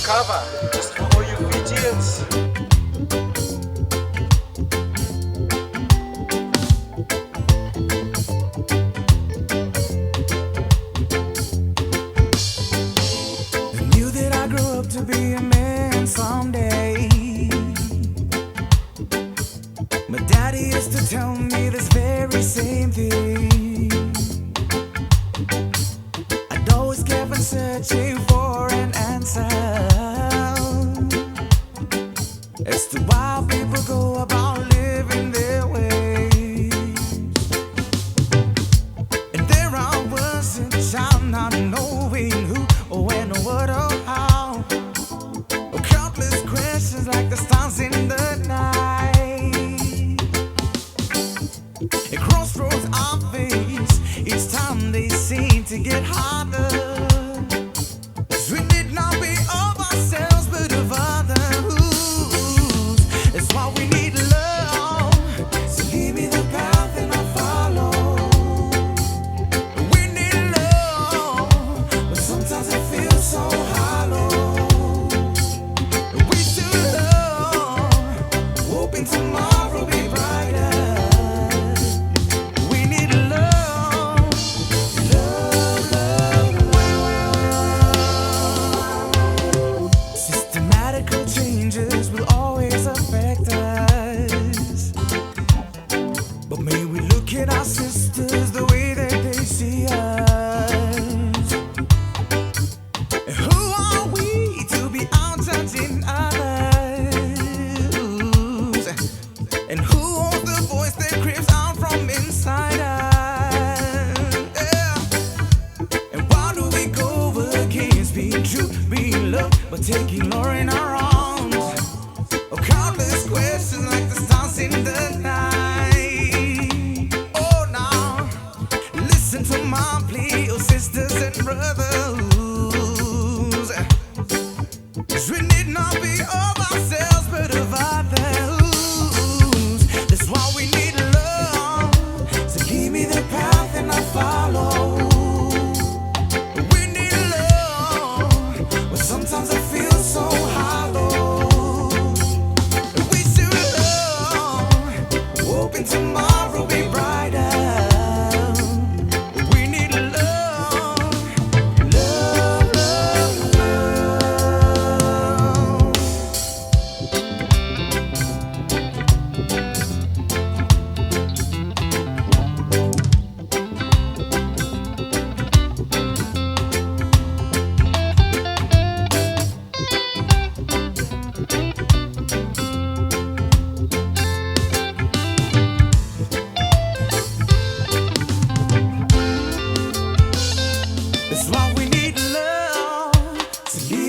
cover just for all you Fijians. I knew that I grew up to be a man someday. My daddy used to tell me this very same thing. I'd always kept on searching for an answer as to why people go about living their ways. And there I was, a child, not knowing who or when or what or how. Oh, countless questions like the stars in the night. At crossroads I face, each time they seem to get harder. 'Cause we need not be of ourselves, but of others. That's why we need love. So lead me the path and I'll follow. We need love, but sometimes it feels so hollow. We still love, hoping tomorrow be brighter. We need love, love, love, love. Systematical changes will always affect us, but may we look at our sisters the way that they see us. And who are we to be out judging others? And who owns the voice that creeps out from inside us? Yeah. And why do we go against being true, being loved, but taking law in our arms? Oh, countless questions like the stars in the night. Oh, now listen to my plea, oh sisters and brothers. 'Cause we need not be of ourselves, but of others. That's why we need love. So lead me the path and I'll follow. We need love, but sometimes I feel so hollow. We still love, hoping tomorrow be brighter. We need love, love, love, love. That's why we need love. So lead